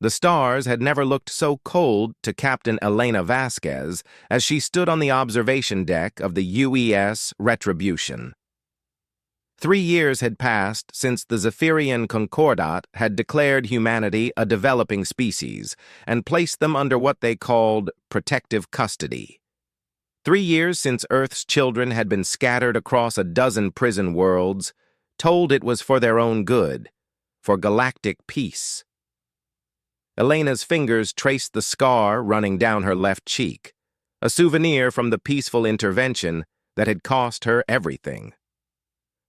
The stars had never looked so cold to Captain Elena Vasquez as she stood on the observation deck of the UES Retribution. 3 years had passed since the Zephyrian Concordat had declared humanity a developing species and placed them under what they called protective custody. 3 years since Earth's children had been scattered across a dozen prison worlds, told it was for their own good, for galactic peace. Elena's fingers traced the scar running down her left cheek, a souvenir from the peaceful intervention that had cost her everything.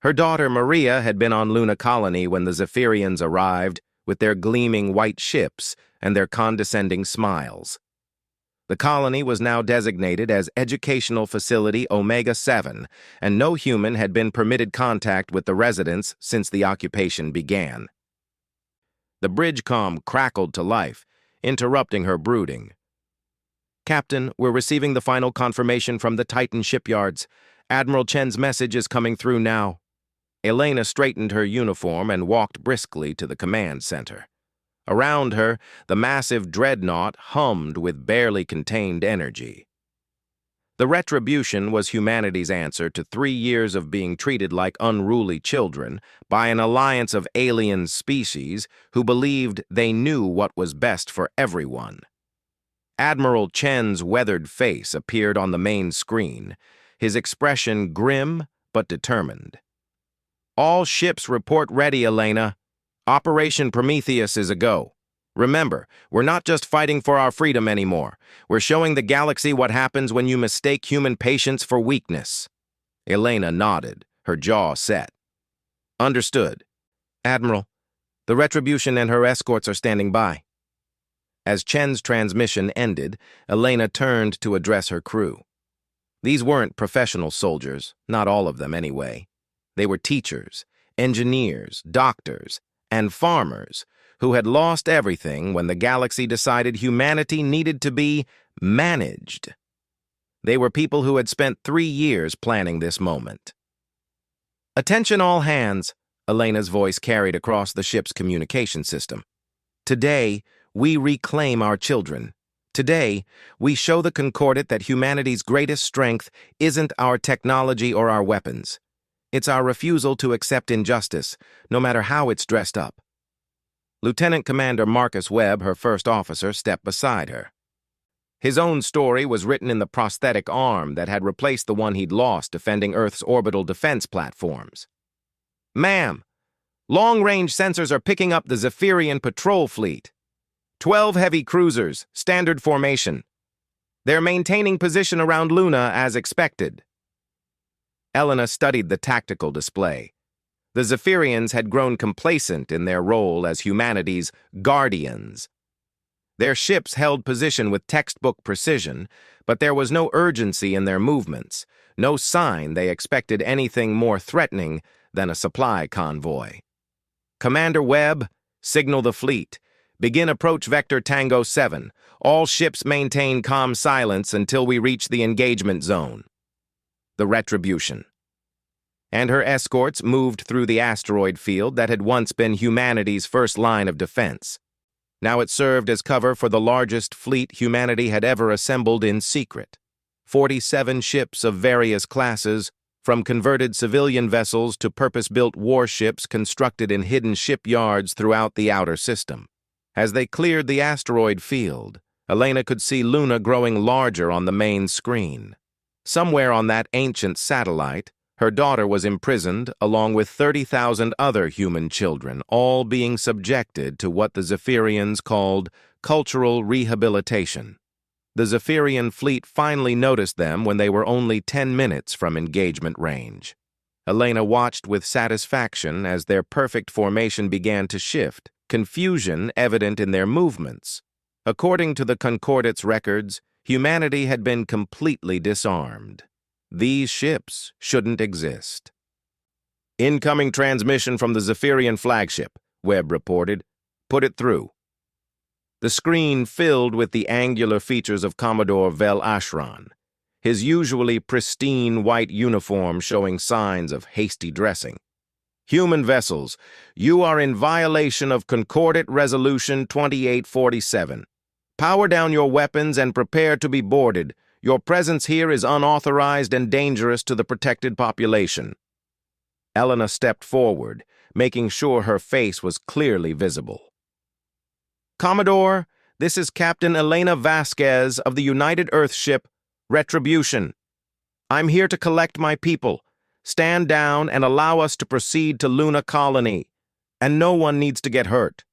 Her daughter Maria had been on Luna Colony when the Zephyrians arrived with their gleaming white ships and their condescending smiles. The colony was now designated as Educational Facility Omega-7, and no human had been permitted contact with the residents since the occupation began. The bridge comm crackled to life, interrupting her brooding. "Captain, we're receiving the final confirmation from the Titan shipyards. Admiral Chen's message is coming through now." Elena straightened her uniform and walked briskly to the command center. Around her, the massive dreadnought hummed with barely contained energy. The Retribution was humanity's answer to 3 years of being treated like unruly children by an alliance of alien species who believed they knew what was best for everyone. Admiral Chen's weathered face appeared on the main screen, his expression grim but determined. "All ships report ready, Elena. Operation Prometheus is a go. Remember, we're not just fighting for our freedom anymore. We're showing the galaxy what happens when you mistake human patience for weakness." Elena nodded, her jaw set. "Understood. Admiral, the Retribution and her escorts are standing by." As Chen's transmission ended, Elena turned to address her crew. These weren't professional soldiers, not all of them anyway. They were teachers, engineers, doctors, and farmers who had lost everything when the galaxy decided humanity needed to be managed. They were people who had spent 3 years planning this moment. "Attention all hands," Elena's voice carried across the ship's communication system. "Today, we reclaim our children. Today, we show the Concordat that humanity's greatest strength isn't our technology or our weapons. It's our refusal to accept injustice, no matter how it's dressed up." Lieutenant Commander Marcus Webb, her first officer, stepped beside her. His own story was written in the prosthetic arm that had replaced the one he'd lost defending Earth's orbital defense platforms. "Ma'am, long-range sensors are picking up the Zephyrian patrol fleet. 12 heavy cruisers, standard formation. They're maintaining position around Luna as expected." Elena studied the tactical display. The Zephyrians had grown complacent in their role as humanity's guardians. Their ships held position with textbook precision, but there was no urgency in their movements, no sign they expected anything more threatening than a supply convoy. "Commander Webb, signal the fleet. Begin approach vector Tango 7. All ships maintain comm silence until we reach the engagement zone." The Retribution and her escorts moved through the asteroid field that had once been humanity's first line of defense. Now it served as cover for the largest fleet humanity had ever assembled in secret. 47 ships of various classes, from converted civilian vessels to purpose-built warships constructed in hidden shipyards throughout the outer system. As they cleared the asteroid field, Elena could see Luna growing larger on the main screen. Somewhere on that ancient satellite, her daughter was imprisoned along with 30,000 other human children, all being subjected to what the Zephyrians called cultural rehabilitation. The Zephyrian fleet finally noticed them when they were only 10 minutes from engagement range. Elena watched with satisfaction as their perfect formation began to shift, confusion evident in their movements. According to the Concordat's records, humanity had been completely disarmed. These ships shouldn't exist. "Incoming transmission from the Zephyrian flagship," Webb reported. "Put it through." The screen filled with the angular features of Commodore Vel Ashran, his usually pristine white uniform showing signs of hasty dressing. Human vessels, you are in violation of Concordant Resolution 2847. Power down your weapons and prepare to be boarded. Your presence here is unauthorized and dangerous to the protected population. Elena stepped forward, making sure her face was clearly visible. Commodore, this is Captain Elena Vasquez of the United Earth ship Retribution. I'm here to collect my people. Stand down and allow us to proceed to Luna Colony, and no one needs to get hurt.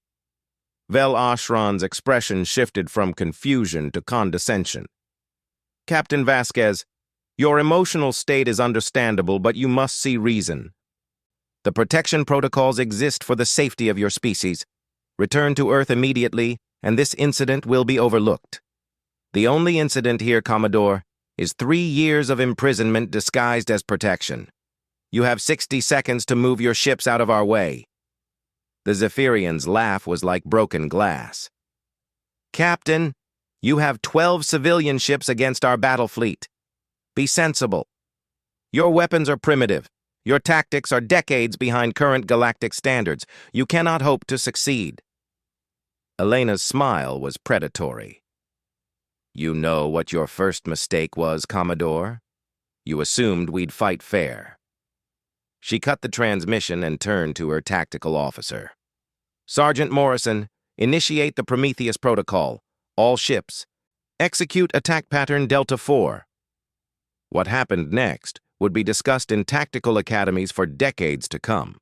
Vel Ashran's expression shifted from confusion to condescension. Captain Vasquez, your emotional state is understandable, but you must see reason. The protection protocols exist for the safety of your species. Return to Earth immediately, and this incident will be overlooked. The only incident here, Commodore, is 3 years of imprisonment disguised as protection. You have 60 seconds to move your ships out of our way. The Zephyrian's laugh was like broken glass. Captain, you have 12 civilian ships against our battle fleet. Be sensible. Your weapons are primitive. Your tactics are decades behind current galactic standards. You cannot hope to succeed. Elena's smile was predatory. You know what your first mistake was, Commodore? You assumed we'd fight fair. She cut the transmission and turned to her tactical officer. Sergeant Morrison, initiate the Prometheus Protocol. All ships. Execute attack pattern Delta 4. What happened next would be discussed in tactical academies for decades to come.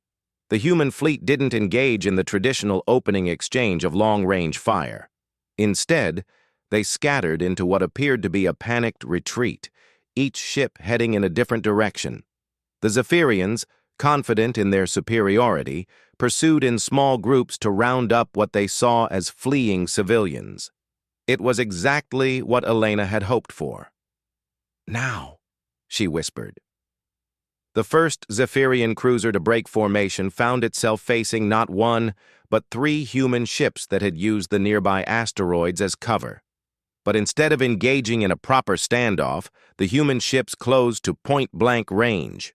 The human fleet didn't engage in the traditional opening exchange of long-range fire. Instead, they scattered into what appeared to be a panicked retreat, each ship heading in a different direction. The Zephyrians, confident in their superiority, pursued in small groups to round up what they saw as fleeing civilians. It was exactly what Elena had hoped for. Now, she whispered. The first Zephyrian cruiser to break formation found itself facing not one, but 3 human ships that had used the nearby asteroids as cover. But instead of engaging in a proper standoff, the human ships closed to point-blank range.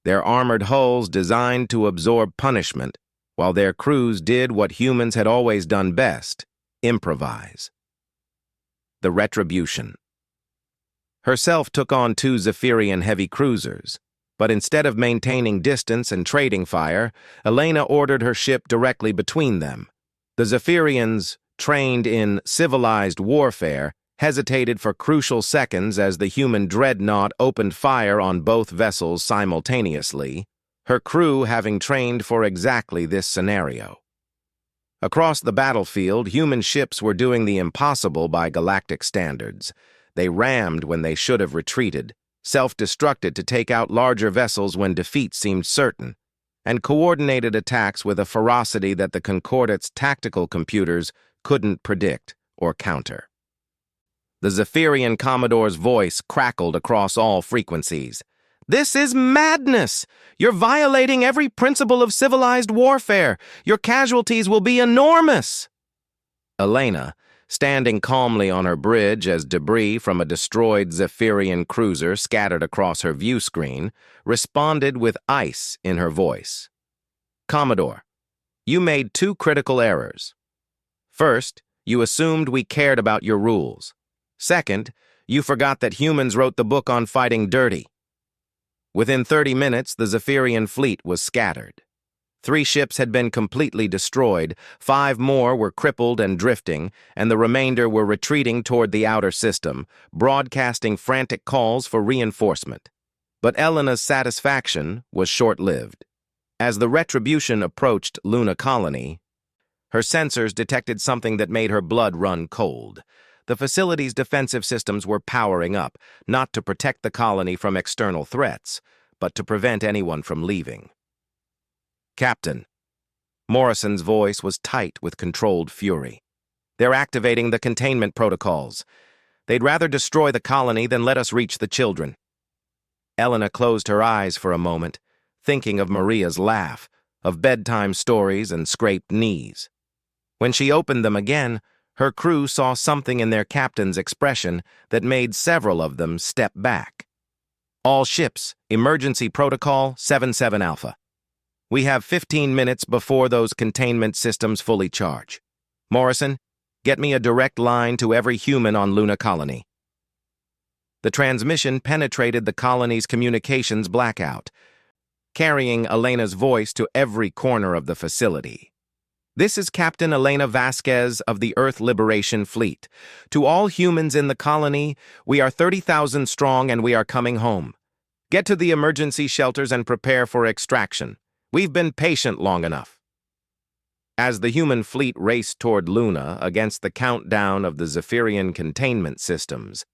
Their armored hulls designed to absorb punishment, while their crews did what humans had always done best, improvise. The Retribution. Herself took on 2 Zephyrian heavy cruisers, but instead of maintaining distance and trading fire, Elena ordered her ship directly between them. The Zephyrians, trained in civilized warfare, hesitated for crucial seconds as the human dreadnought opened fire on both vessels simultaneously, her crew having trained for exactly this scenario. Across the battlefield, human ships were doing the impossible by galactic standards. They rammed when they should have retreated, self-destructed to take out larger vessels when defeat seemed certain, and coordinated attacks with a ferocity that the Concordate's tactical computers couldn't predict or counter. The Zephyrian Commodore's voice crackled across all frequencies. This is madness! You're violating every principle of civilized warfare. Your casualties will be enormous! Elena, standing calmly on her bridge as debris from a destroyed Zephyrian cruiser scattered across her view screen, responded with ice in her voice. Commodore, you made 2 critical errors. First, you assumed we cared about your rules. Second, you forgot that humans wrote the book on fighting dirty. Within 30 minutes, the Zephyrian fleet was scattered. 3 ships had been completely destroyed, 5 more were crippled and drifting, and the remainder were retreating toward the outer system, broadcasting frantic calls for reinforcement. But Elena's satisfaction was short-lived. As the Retribution approached Luna Colony, her sensors detected something that made her blood run cold. The facility's defensive systems were powering up, not to protect the colony from external threats, but to prevent anyone from leaving. Captain. Morrison's voice was tight with controlled fury. They're activating the containment protocols. They'd rather destroy the colony than let us reach the children. Elena closed her eyes for a moment, thinking of Maria's laugh, of bedtime stories and scraped knees. When she opened them again, her crew saw something in their captain's expression that made several of them step back. All ships, emergency protocol 77 Alpha. We have 15 minutes before those containment systems fully charge. Morrison, get me a direct line to every human on Luna Colony. The transmission penetrated the colony's communications blackout, carrying Elena's voice to every corner of the facility. This is Captain Elena Vasquez of the Earth Liberation Fleet. To all humans in the colony, we are 30,000 strong and we are coming home. Get to the emergency shelters and prepare for extraction. We've been patient long enough. As the human fleet raced toward Luna against the countdown of the Zephyrian containment systems,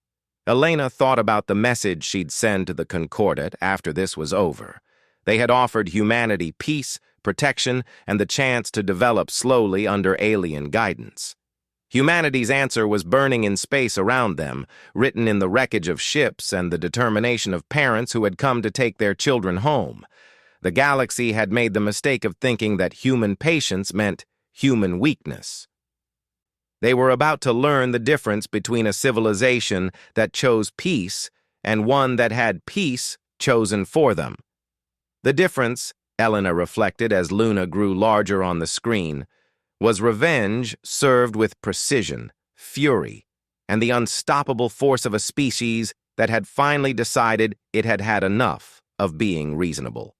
Elena thought about the message she'd send to the Concordat after this was over. They had offered humanity peace, protection, and the chance to develop slowly under alien guidance. Humanity's answer was burning in space around them, written in the wreckage of ships and the determination of parents who had come to take their children home. The galaxy had made the mistake of thinking that human patience meant human weakness. They were about to learn the difference between a civilization that chose peace and one that had peace chosen for them. The difference, Elena reflected as Luna grew larger on the screen, was revenge served with precision, fury, and the unstoppable force of a species that had finally decided it had had enough of being reasonable.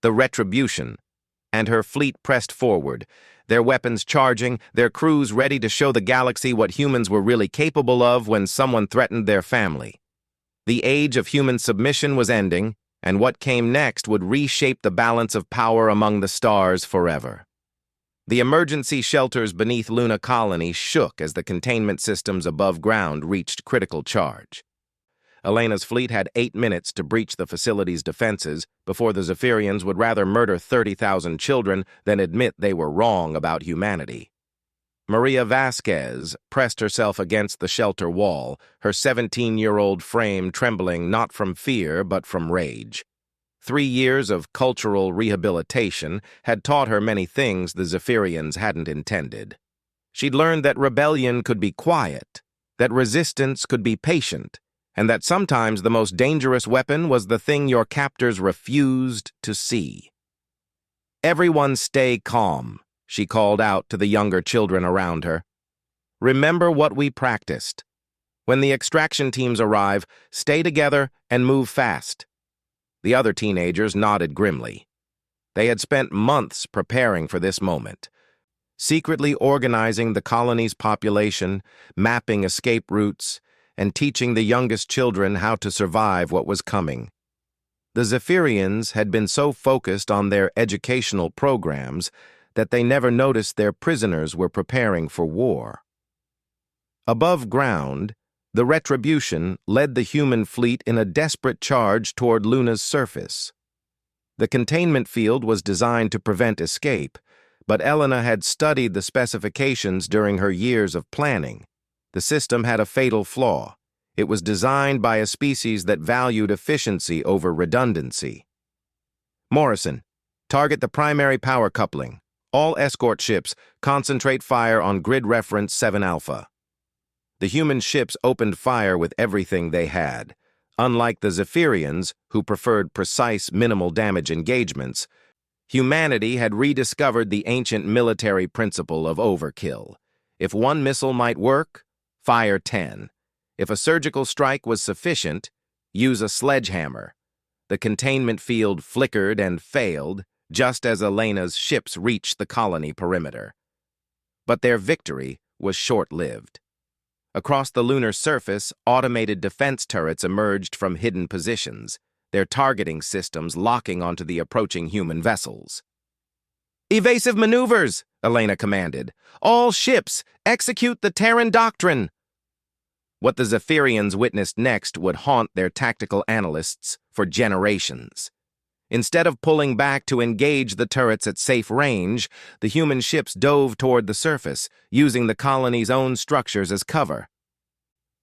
The retribution, and her fleet pressed forward, their weapons charging, their crews ready to show the galaxy what humans were really capable of when someone threatened their family. The age of human submission was ending, and what came next would reshape the balance of power among the stars forever. The emergency shelters beneath Luna Colony shook as the containment systems above ground reached critical charge. Elena's fleet had 8 minutes to breach the facility's defenses before the Zephyrians would rather murder 30,000 children than admit they were wrong about humanity. Maria Vasquez pressed herself against the shelter wall, her 17-year-old frame trembling not from fear but from rage. 3 years of cultural rehabilitation had taught her many things the Zephyrians hadn't intended. She'd learned that rebellion could be quiet, that resistance could be patient, and that sometimes the most dangerous weapon was the thing your captors refused to see. "Everyone stay calm," she called out to the younger children around her. "Remember what we practiced. When the extraction teams arrive, stay together and move fast." The other teenagers nodded grimly. They had spent months preparing for this moment, secretly organizing the colony's population, mapping escape routes, and teaching the youngest children how to survive what was coming. The Zephyrians had been so focused on their educational programs that they never noticed their prisoners were preparing for war. Above ground, the Retribution led the human fleet in a desperate charge toward Luna's surface. The containment field was designed to prevent escape, but Elena had studied the specifications during her years of planning. The system had a fatal flaw. It was designed by a species that valued efficiency over redundancy. "Morrison, target the primary power coupling. All escort ships, concentrate fire on grid reference 7 Alpha. The human ships opened fire with everything they had. Unlike the Zephyrians, who preferred precise, minimal damage engagements, humanity had rediscovered the ancient military principle of overkill. If one missile might work, fire 10. If a surgical strike was sufficient, use a sledgehammer. The containment field flickered and failed, just as Elena's ships reached the colony perimeter. But their victory was short-lived. Across the lunar surface, automated defense turrets emerged from hidden positions, their targeting systems locking onto the approaching human vessels. "Evasive maneuvers," Elena commanded. "All ships, execute the Terran Doctrine." What the Zephyrians witnessed next would haunt their tactical analysts for generations. Instead of pulling back to engage the turrets at safe range, the human ships dove toward the surface, using the colony's own structures as cover.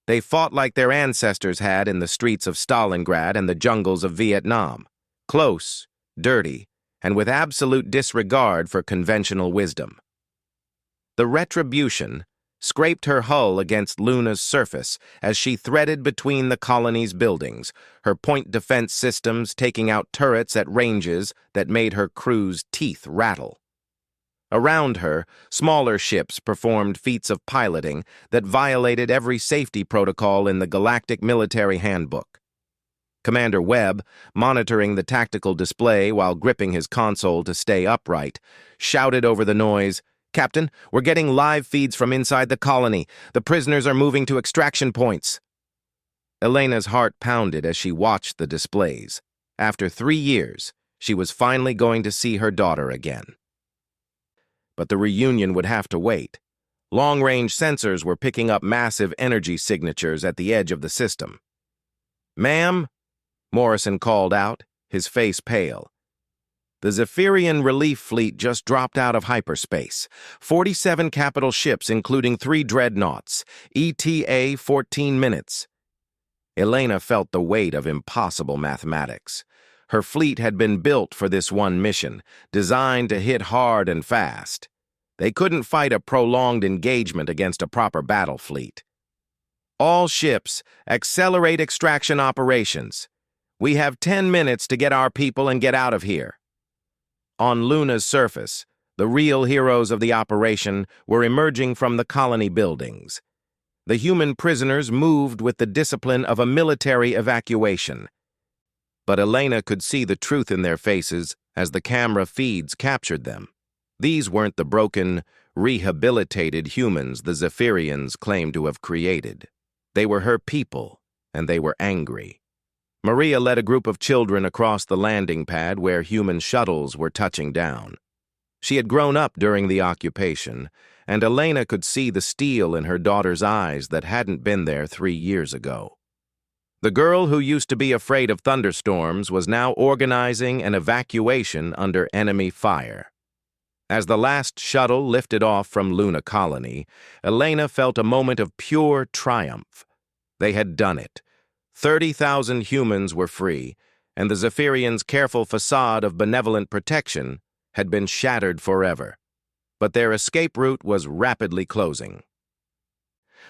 They fought like their ancestors had in the streets of Stalingrad and the jungles of Vietnam, close, dirty, and with absolute disregard for conventional wisdom. The Retribution, scraped her hull against Luna's surface as she threaded between the colony's buildings, her point defense systems taking out turrets at ranges that made her crew's teeth rattle. Around her, smaller ships performed feats of piloting that violated every safety protocol in the Galactic Military Handbook. Commander Webb, monitoring the tactical display while gripping his console to stay upright, shouted over the noise, "Captain, we're getting live feeds from inside the colony. The prisoners are moving to extraction points." Elena's heart pounded as she watched the displays. After 3 years, she was finally going to see her daughter again. But the reunion would have to wait. Long-range sensors were picking up massive energy signatures at the edge of the system. "Ma'am?" Morrison called out, his face pale. The Zephyrian relief fleet just dropped out of hyperspace. 47 capital ships, including 3 dreadnoughts. ETA 14 minutes. Elena felt the weight of impossible mathematics. Her fleet had been built for this one mission, designed to hit hard and fast. They couldn't fight a prolonged engagement against a proper battle fleet. "All ships, accelerate extraction operations. We have 10 minutes to get our people and get out of here." On Luna's surface, the real heroes of the operation were emerging from the colony buildings. The human prisoners moved with the discipline of a military evacuation. But Elena could see the truth in their faces as the camera feeds captured them. These weren't the broken, rehabilitated humans the Zephyrians claimed to have created. They were her people, and they were angry. Maria led a group of children across the landing pad where human shuttles were touching down. She had grown up during the occupation, and Elena could see the steel in her daughter's eyes that hadn't been there 3 years ago. The girl who used to be afraid of thunderstorms was now organizing an evacuation under enemy fire. As the last shuttle lifted off from Luna Colony, Elena felt a moment of pure triumph. They had done it. 30,000 humans were free, and the Zephyrians' careful facade of benevolent protection had been shattered forever. But their escape route was rapidly closing.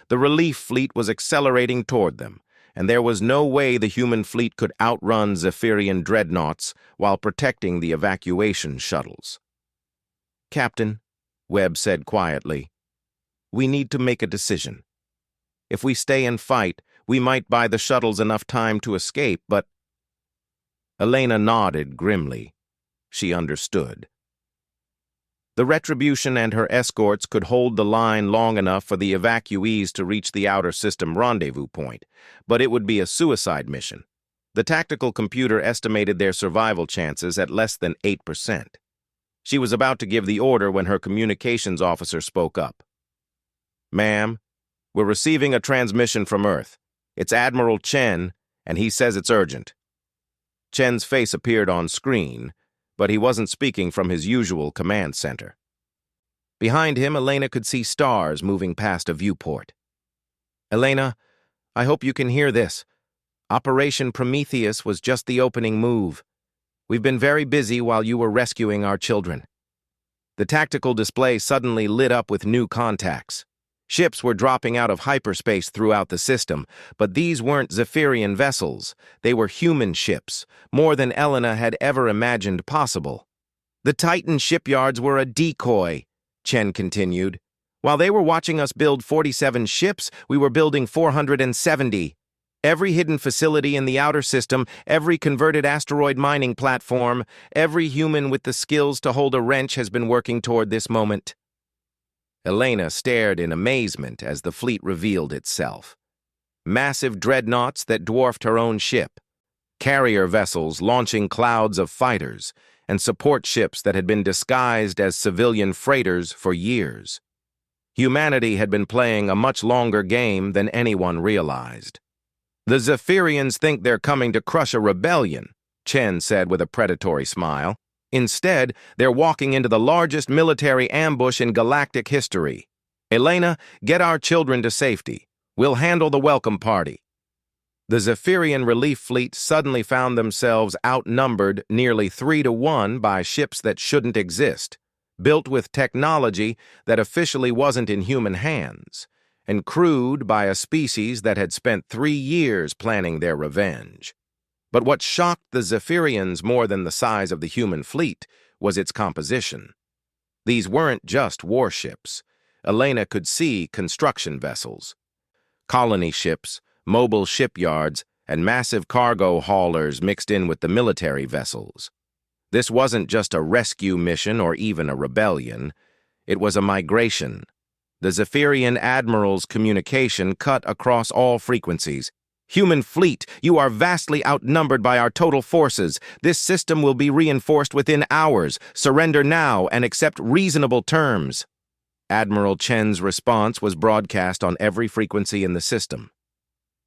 The relief fleet was accelerating toward them, and there was no way the human fleet could outrun Zephyrian dreadnoughts while protecting the evacuation shuttles. "Captain," Webb said quietly, "we need to make a decision. If we stay and fight, we might buy the shuttles enough time to escape, but—" Elena nodded grimly. She understood. The Retribution and her escorts could hold the line long enough for the evacuees to reach the outer system rendezvous point, but it would be a suicide mission. The tactical computer estimated their survival chances at less than 8%. She was about to give the order when her communications officer spoke up. "Ma'am, we're receiving a transmission from Earth. It's Admiral Chen, and he says it's urgent." Chen's face appeared on screen, but he wasn't speaking from his usual command center. Behind him, Elena could see stars moving past a viewport. "Elena, I hope you can hear this. Operation Prometheus was just the opening move. We've been very busy while you were rescuing our children." The tactical display suddenly lit up with new contacts. Ships were dropping out of hyperspace throughout the system, but these weren't Zephyrian vessels. They were human ships, more than Elena had ever imagined possible. "The Titan shipyards were a decoy," Chen continued. "While they were watching us build 47 ships, we were building 470. Every hidden facility in the outer system, every converted asteroid mining platform, every human with the skills to hold a wrench has been working toward this moment." Elena stared in amazement as the fleet revealed itself. Massive dreadnoughts that dwarfed her own ship, carrier vessels launching clouds of fighters, and support ships that had been disguised as civilian freighters for years. Humanity had been playing a much longer game than anyone realized. "The Zephyrians think they're coming to crush a rebellion," Chen said with a predatory smile. "Instead, they're walking into the largest military ambush in galactic history. Elena, get our children to safety. We'll handle the welcome party." The Zephyrian relief fleet suddenly found themselves outnumbered nearly 3-1 by ships that shouldn't exist. built with technology that officially wasn't in human hands, and crewed by a species that had spent 3 years planning their revenge. But what shocked the Zephyrians more than the size of the human fleet was its composition. These weren't just warships. Elena could see construction vessels, colony ships, mobile shipyards, and massive cargo haulers mixed in with the military vessels. This wasn't just a rescue mission or even a rebellion. It was a migration. The Zephyrian admiral's communication cut across all frequencies. "Human fleet, you are vastly outnumbered by our total forces. This system will be reinforced within hours. Surrender now and accept reasonable terms." Admiral Chen's response was broadcast on every frequency in the system.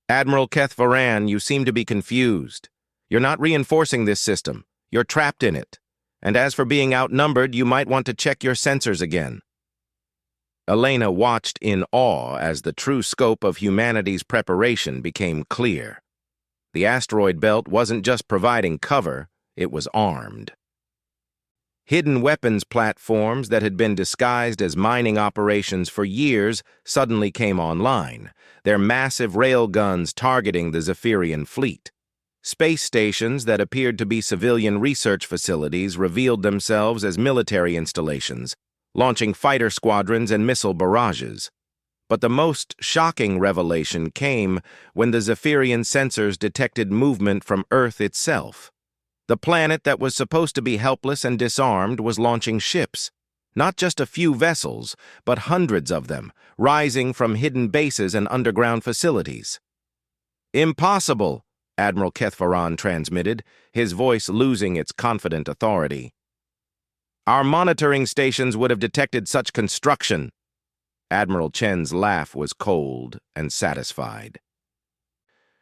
"Admiral Kethvaran, you seem to be confused. You're not reinforcing this system. You're trapped in it. And as for being outnumbered, you might want to check your sensors again." Elena watched in awe as the true scope of humanity's preparation became clear. The asteroid belt wasn't just providing cover, it was armed. Hidden weapons platforms that had been disguised as mining operations for years suddenly came online, their massive railguns targeting the Zephyrian fleet. Space stations that appeared to be civilian research facilities revealed themselves as military installations, launching fighter squadrons and missile barrages. But the most shocking revelation came when the Zephyrian sensors detected movement from Earth itself. The planet that was supposed to be helpless and disarmed was launching ships, not just a few vessels, but hundreds of them, rising from hidden bases and underground facilities. "Impossible," Admiral Kethvaran transmitted, his voice losing its confident authority. "Our monitoring stations would have detected such construction." Admiral Chen's laugh was cold and satisfied.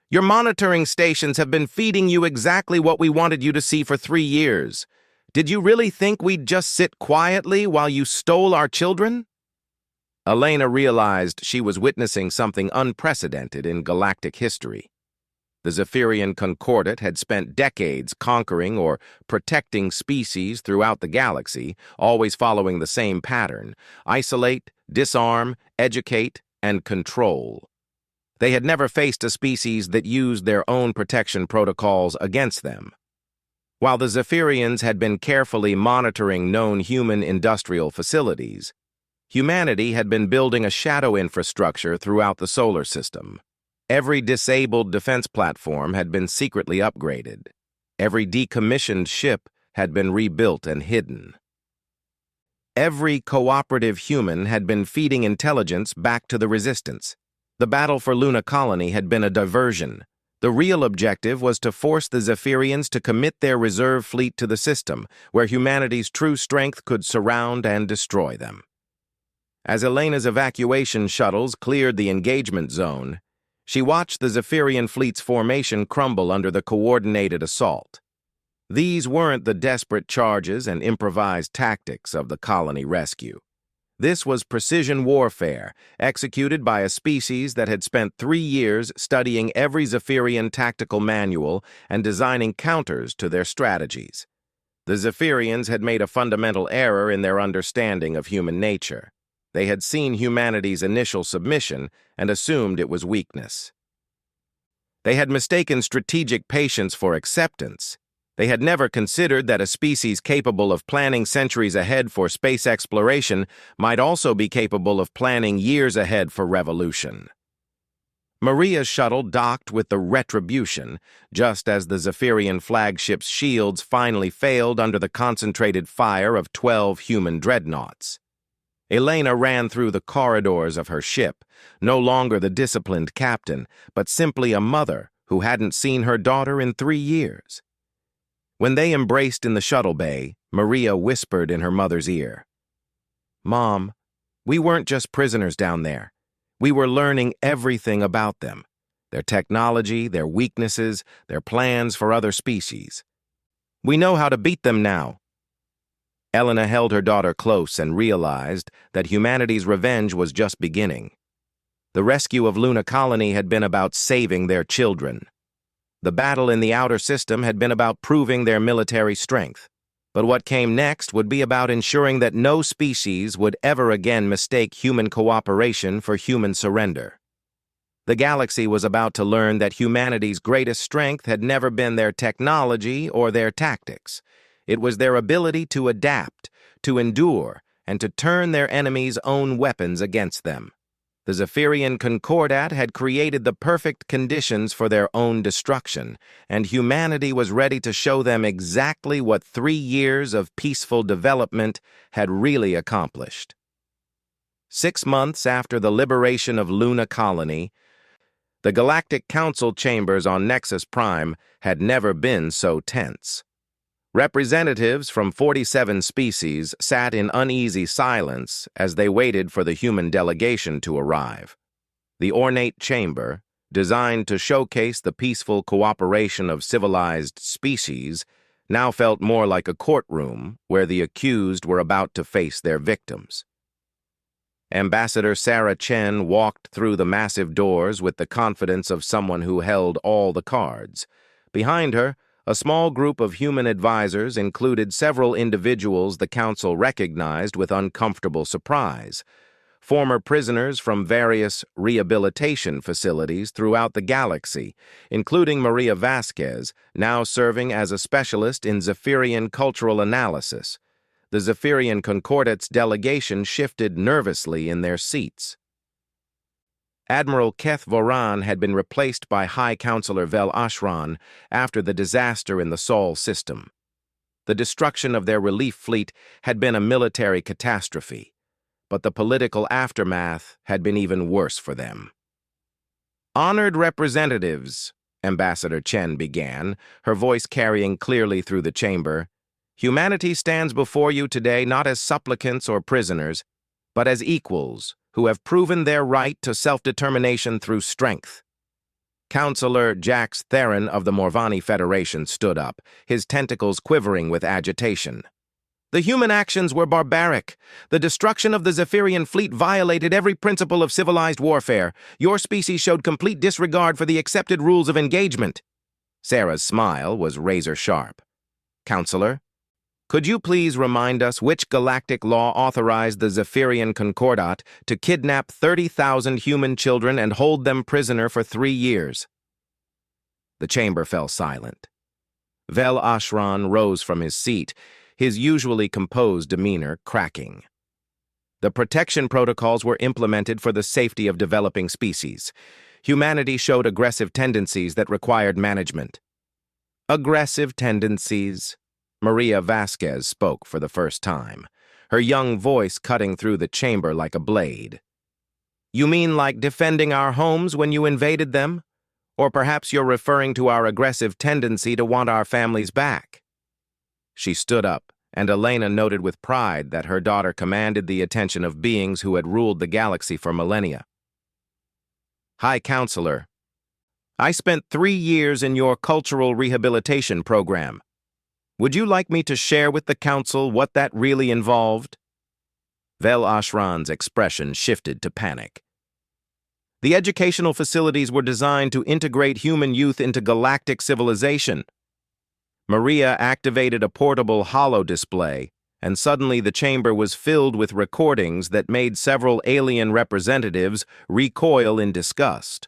"Your monitoring stations have been feeding you exactly what we wanted you to see for 3 years. Did you really think we'd just sit quietly while you stole our children?" Elena realized she was witnessing something unprecedented in galactic history. The Zephyrian Concordat had spent decades conquering or protecting species throughout the galaxy, always following the same pattern: isolate, disarm, educate, and control. They had never faced a species that used their own protection protocols against them. While the Zephyrians had been carefully monitoring known human industrial facilities, humanity had been building a shadow infrastructure throughout the solar system. Every disabled defense platform had been secretly upgraded. Every decommissioned ship had been rebuilt and hidden. Every cooperative human had been feeding intelligence back to the Resistance. The battle for Luna Colony had been a diversion. The real objective was to force the Zephyrians to commit their reserve fleet to the system, where humanity's true strength could surround and destroy them. As Elena's evacuation shuttles cleared the engagement zone, she watched the Zephyrian fleet's formation crumble under the coordinated assault. These weren't the desperate charges and improvised tactics of the colony rescue. This was precision warfare, executed by a species that had spent 3 years studying every Zephyrian tactical manual and designing counters to their strategies. The Zephyrians had made a fundamental error in their understanding of human nature. They had seen humanity's initial submission and assumed it was weakness. They had mistaken strategic patience for acceptance. They had never considered that a species capable of planning centuries ahead for space exploration might also be capable of planning years ahead for revolution. Maria's shuttle docked with the Retribution, just as the Zephyrian flagship's shields finally failed under the concentrated fire of 12 human dreadnoughts. Elena ran through the corridors of her ship, no longer the disciplined captain, but simply a mother who hadn't seen her daughter in 3 years. When they embraced in the shuttle bay, Maria whispered in her mother's ear, "Mom, we weren't just prisoners down there. We were learning everything about them, their technology, their weaknesses, their plans for other species. We know how to beat them now." Elena held her daughter close and realized that humanity's revenge was just beginning. The rescue of Luna Colony had been about saving their children. The battle in the outer system had been about proving their military strength. But what came next would be about ensuring that no species would ever again mistake human cooperation for human surrender. The galaxy was about to learn that humanity's greatest strength had never been their technology or their tactics. It was their ability to adapt, to endure, and to turn their enemies' own weapons against them. The Zephyrian Concordat had created the perfect conditions for their own destruction, and humanity was ready to show them exactly what 3 years of peaceful development had really accomplished. 6 months after the liberation of Luna Colony, the Galactic Council chambers on Nexus Prime had never been so tense. Representatives from 47 species sat in uneasy silence as they waited for the human delegation to arrive. The ornate chamber, designed to showcase the peaceful cooperation of civilized species, now felt more like a courtroom where the accused were about to face their victims. Ambassador Sarah Chen walked through the massive doors with the confidence of someone who held all the cards. Behind her, a small group of human advisors included several individuals the council recognized with uncomfortable surprise. Former prisoners from various rehabilitation facilities throughout the galaxy, including Maria Vasquez, now serving as a specialist in Zephyrian cultural analysis. The Zephyrian Concordat's delegation shifted nervously in their seats. Admiral Keth Voran had been replaced by High Counselor Vel Ashran after the disaster in the Sol system. The destruction of their relief fleet had been a military catastrophe, but the political aftermath had been even worse for them. "Honored representatives," Ambassador Chen began, her voice carrying clearly through the chamber, "humanity stands before you today not as supplicants or prisoners, but as equals who have proven their right to self-determination through strength." Counselor Jax Theron of the Morvani Federation stood up, his tentacles quivering with agitation. "The human actions were barbaric. The destruction of the Zephyrian fleet violated every principle of civilized warfare. Your species showed complete disregard for the accepted rules of engagement." Sarah's smile was razor-sharp. "Counselor, could you please remind us which galactic law authorized the Zephyrian Concordat to kidnap 30,000 human children and hold them prisoner for 3 years? The chamber fell silent. Vel Ashran rose from his seat, his usually composed demeanor cracking. The protection protocols were implemented for the safety of developing species. Humanity showed aggressive tendencies that required management. Aggressive tendencies. Maria Vasquez spoke for the first time, her young voice cutting through the chamber like a blade. "You mean like defending our homes when you invaded them? Or perhaps you're referring to our aggressive tendency to want our families back?" She stood up, and Elena noted with pride that her daughter commanded the attention of beings who had ruled the galaxy for millennia. "High Counselor, I spent 3 years in your cultural rehabilitation program. Would you like me to share with the Council what that really involved?" Vel Ashran's expression shifted to panic. "The educational facilities were designed to integrate human youth into galactic civilization." Maria activated a portable holo display, and suddenly the chamber was filled with recordings that made several alien representatives recoil in disgust.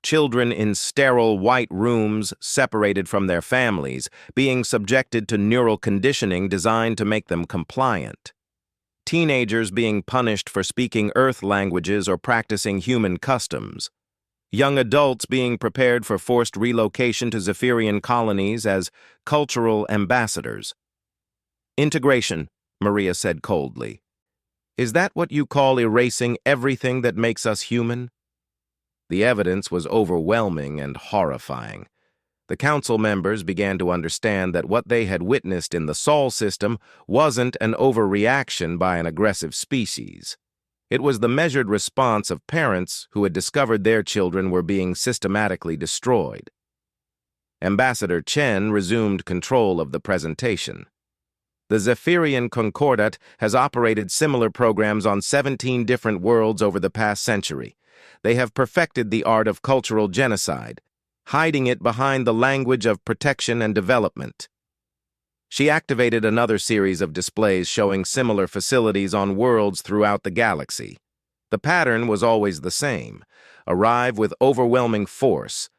Children in sterile white rooms separated from their families, being subjected to neural conditioning designed to make them compliant. Teenagers being punished for speaking Earth languages or practicing human customs. Young adults being prepared for forced relocation to Zephyrian colonies as cultural ambassadors. "Integration," Maria said coldly. "Is that what you call erasing everything that makes us human?" The evidence was overwhelming and horrifying. The council members began to understand that what they had witnessed in the Sol system wasn't an overreaction by an aggressive species. It was the measured response of parents who had discovered their children were being systematically destroyed. Ambassador Chen resumed control of the presentation. "The Zephyrian Concordat has operated similar programs on 17 different worlds over the past century. They have perfected the art of cultural genocide, hiding it behind the language of protection and development." She activated another series of displays showing similar facilities on worlds throughout the galaxy. The pattern was always the same: arrive with overwhelming force,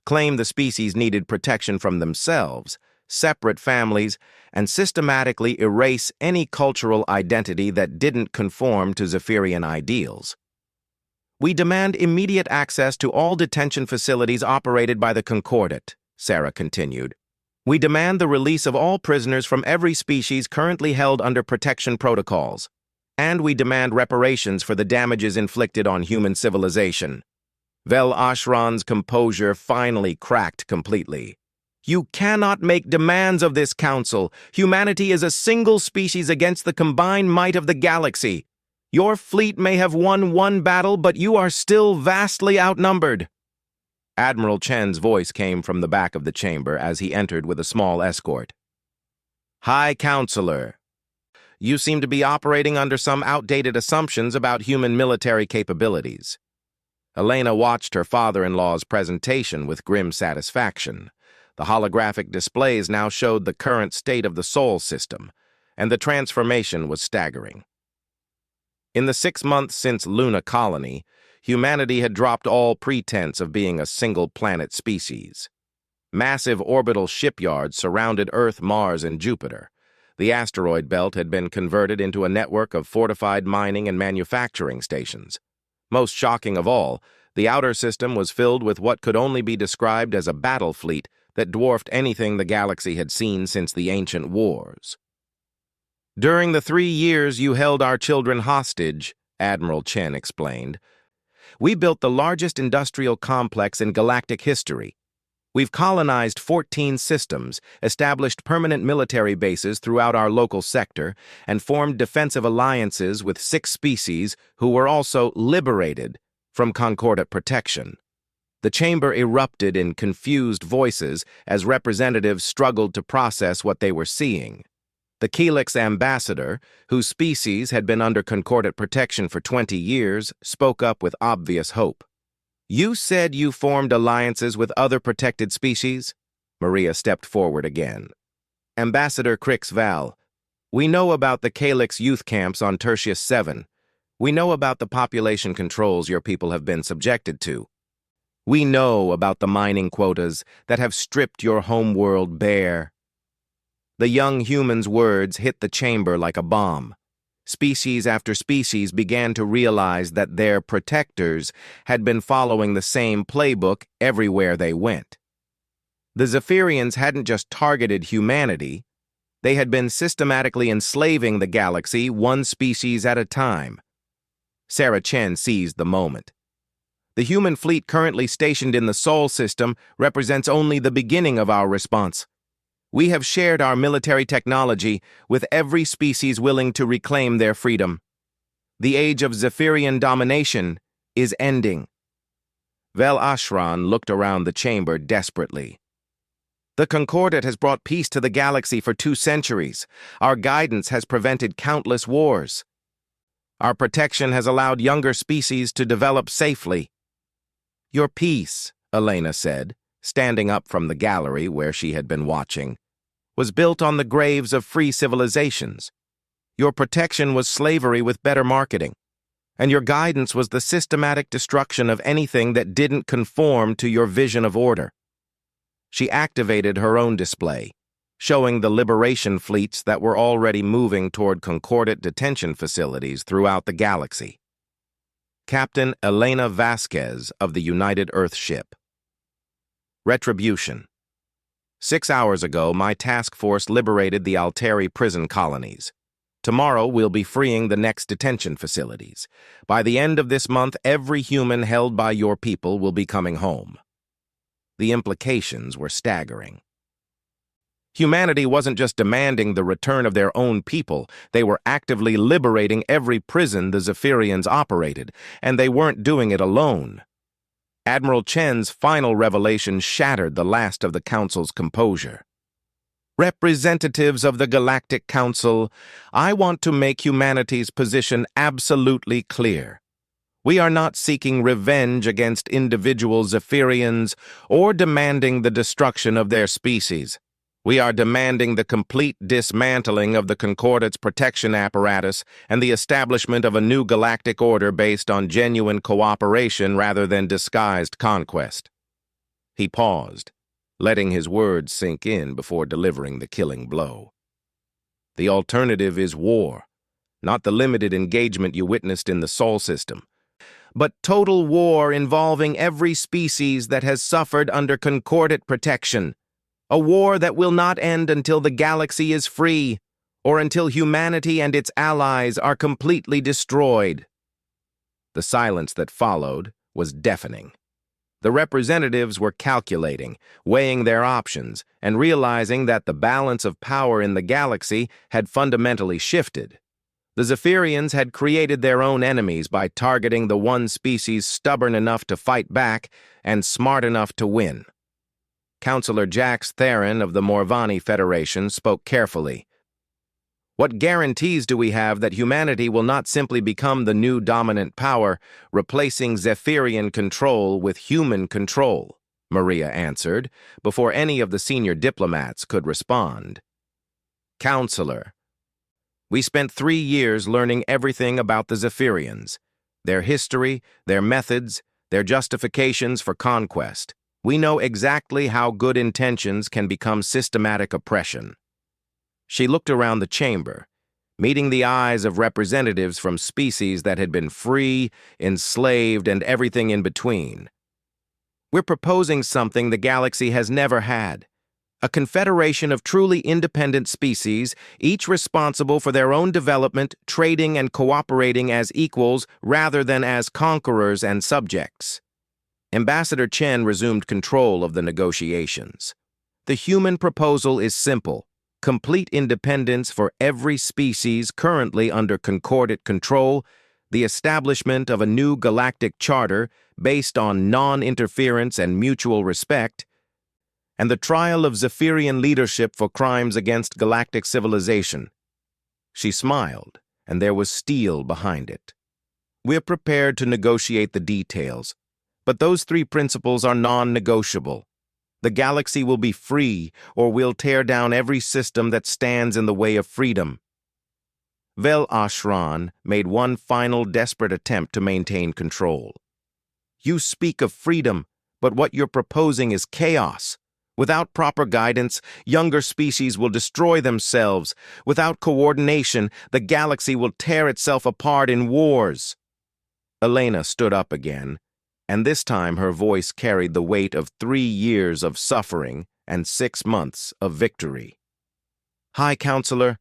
claim the species needed protection from themselves, separate families, and systematically erase any cultural identity that didn't conform to Zephyrian ideals. We demand immediate access to all detention facilities operated by the Concordat, Sarah continued. We demand the release of all prisoners from every species currently held under protection protocols, and we demand reparations for the damages inflicted on human civilization. Vel Ashran's composure finally cracked completely. You cannot make demands of this council. Humanity is a single species against the combined might of the galaxy. Your fleet may have won one battle, but you are still vastly outnumbered. Admiral Chen's voice came from the back of the chamber as he entered with a small escort. High Counselor, you seem to be operating under some outdated assumptions about human military capabilities. Elena watched her father-in-law's presentation with grim satisfaction. The holographic displays now showed the current state of the Sol system, and the transformation was staggering. In the 6 months since Luna Colony, humanity had dropped all pretense of being a single-planet species. Massive orbital shipyards surrounded Earth, Mars, and Jupiter. The asteroid belt had been converted into a network of fortified mining and manufacturing stations. Most shocking of all, the outer system was filled with what could only be described as a battle fleet that dwarfed anything the galaxy had seen since the ancient wars. During the 3 years you held our children hostage, Admiral Chen explained, we built the largest industrial complex in galactic history. We've colonized 14 systems, established permanent military bases throughout our local sector, and formed defensive alliances with 6 species who were also liberated from Concordat protection. The chamber erupted in confused voices as representatives struggled to process what they were seeing. The Helix ambassador, whose species had been under Concordat protection for 20 years, spoke up with obvious hope. You said you formed alliances with other protected species? Maria stepped forward again. Ambassador Crix Val, we know about the Calyx youth camps on Tertius 7. We know about the population controls your people have been subjected to. We know about the mining quotas that have stripped your homeworld bare. The young human's words hit the chamber like a bomb. Species after species began to realize that their protectors had been following the same playbook everywhere they went. The Zephyrians hadn't just targeted humanity, they had been systematically enslaving the galaxy one species at a time. Sarah Chen seized the moment. The human fleet currently stationed in the Sol system represents only the beginning of our response. We have shared our military technology with every species willing to reclaim their freedom. The age of Zephyrian domination is ending. Vel Ashran looked around the chamber desperately. The Concordat has brought peace to the galaxy for 2 centuries. Our guidance has prevented countless wars. Our protection has allowed younger species to develop safely. Your peace, Elena said, standing up from the gallery where she had been watching, was built on the graves of free civilizations. Your protection was slavery with better marketing, and your guidance was the systematic destruction of anything that didn't conform to your vision of order. She activated her own display, showing the liberation fleets that were already moving toward Concordat detention facilities throughout the galaxy. Captain Elena Vasquez of the United Earth ship. Retribution. 6 hours ago, my task force liberated the Alteri prison colonies. Tomorrow, we'll be freeing the next detention facilities. By the end of this month, every human held by your people will be coming home. The implications were staggering. Humanity wasn't just demanding the return of their own people, they were actively liberating every prison the Zephyrians operated, and they weren't doing it alone. Admiral Chen's final revelation shattered the last of the Council's composure. Representatives of the Galactic Council, I want to make humanity's position absolutely clear. We are not seeking revenge against individual Zephyrians or demanding the destruction of their species. We are demanding the complete dismantling of the Concordate's protection apparatus and the establishment of a new galactic order based on genuine cooperation rather than disguised conquest." He paused, letting his words sink in before delivering the killing blow. "The alternative is war, not the limited engagement you witnessed in the Sol system, but total war involving every species that has suffered under Concordate protection. A war that will not end until the galaxy is free, or until humanity and its allies are completely destroyed." The silence that followed was deafening. The representatives were calculating, weighing their options, and realizing that the balance of power in the galaxy had fundamentally shifted. The Zephyrians had created their own enemies by targeting the one species stubborn enough to fight back and smart enough to win. Counselor Jax Theron of the Morvani Federation spoke carefully. "What guarantees do we have that humanity will not simply become the new dominant power, replacing Zephyrian control with human control?" Maria answered, before any of the senior diplomats could respond. "Counselor, we spent 3 years learning everything about the Zephyrians, their history, their methods, their justifications for conquest. We know exactly how good intentions can become systematic oppression." She looked around the chamber, meeting the eyes of representatives from species that had been free, enslaved, and everything in between. "We're proposing something the galaxy has never had. A confederation of truly independent species, each responsible for their own development, trading and cooperating as equals rather than as conquerors and subjects." Ambassador Chen resumed control of the negotiations. "The human proposal is simple: complete independence for every species currently under Concordate control, the establishment of a new galactic charter based on non-interference and mutual respect, and the trial of Zephyrian leadership for crimes against galactic civilization." She smiled, and there was steel behind it. "We're prepared to negotiate the details, but those 3 principles are non-negotiable. The galaxy will be free, or we'll tear down every system that stands in the way of freedom." Vel Ashran made one final desperate attempt to maintain control. "You speak of freedom, but what you're proposing is chaos. Without proper guidance, younger species will destroy themselves. Without coordination, the galaxy will tear itself apart in wars." Elena stood up again, and this time her voice carried the weight of 3 years of suffering and 6 months of victory. "High Counselor,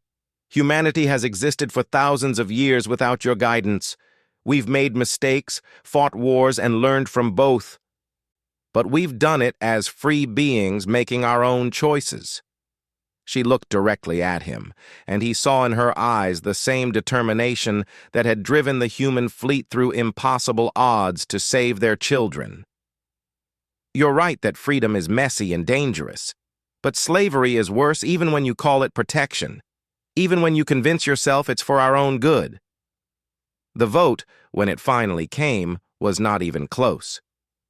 humanity has existed for thousands of years without your guidance. We've made mistakes, fought wars, and learned from both. But we've done it as free beings making our own choices." She looked directly at him, and he saw in her eyes the same determination that had driven the human fleet through impossible odds to save their children. "You're right that freedom is messy and dangerous, but slavery is worse even when you call it protection, even when you convince yourself it's for our own good." The vote, when it finally came, was not even close.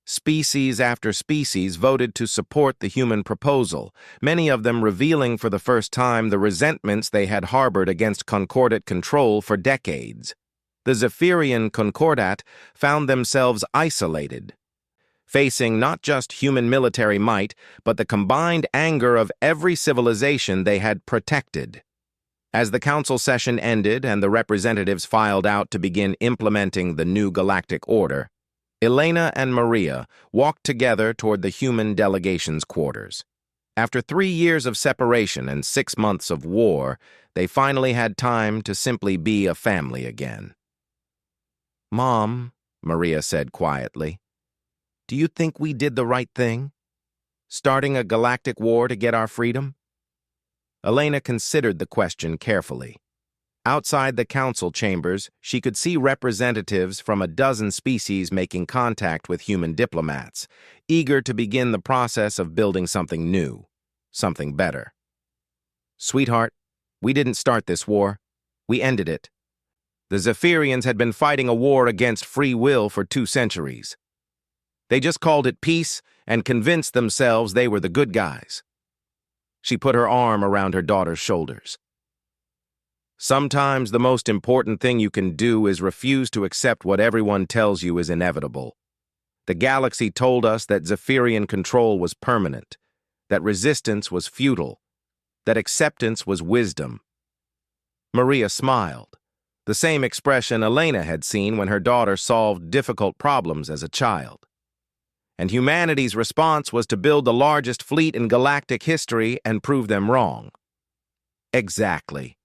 Species after species voted to support the human proposal, many of them revealing for the first time the resentments they had harbored against Concordate control for decades. The Zephyrian Concordate found themselves isolated, facing not just human military might, but the combined anger of every civilization they had protected. As the council session ended and the representatives filed out to begin implementing the new galactic order, Elena and Maria walked together toward the human delegation's quarters. After 3 years of separation and 6 months of war, they finally had time to simply be a family again. "Mom," Maria said quietly, "do you think we did the right thing? Starting a galactic war to get our freedom?" Elena considered the question carefully. Outside the council chambers, she could see representatives from a dozen species making contact with human diplomats, eager to begin the process of building something new, something better. "Sweetheart, we didn't start this war. We ended it. The Zephyrians had been fighting a war against free will for 2 centuries. They just called it peace and convinced themselves they were the good guys." She put her arm around her daughter's shoulders. Sometimes the most important thing you can do is refuse to accept what everyone tells you is inevitable. The galaxy told us that Zephyrian control was permanent, that resistance was futile, that acceptance was wisdom. Maria smiled, the same expression Elena had seen when her daughter solved difficult problems as a child. And humanity's response was to build the largest fleet in galactic history and prove them wrong. Exactly.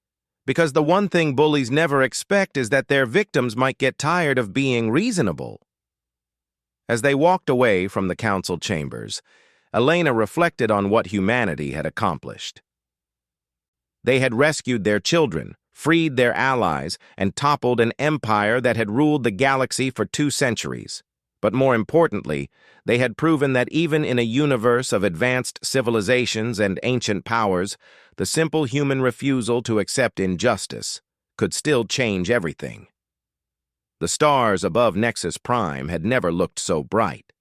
Because the one thing bullies never expect is that their victims might get tired of being reasonable. As they walked away from the council chambers, Elena reflected on what humanity had accomplished. They had rescued their children, freed their allies, and toppled an empire that had ruled the galaxy for 2 centuries. But more importantly, they had proven that even in a universe of advanced civilizations and ancient powers, the simple human refusal to accept injustice could still change everything. The stars above Nexus Prime had never looked so bright,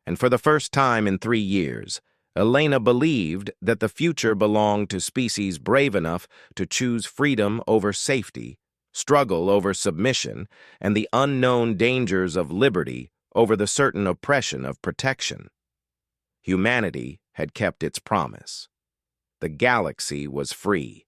and for the first time in 3 years, Elena believed that the future belonged to species brave enough to choose freedom over safety, struggle over submission, and the unknown dangers of liberty over the certain oppression of protection. Humanity had kept its promise. The galaxy was free.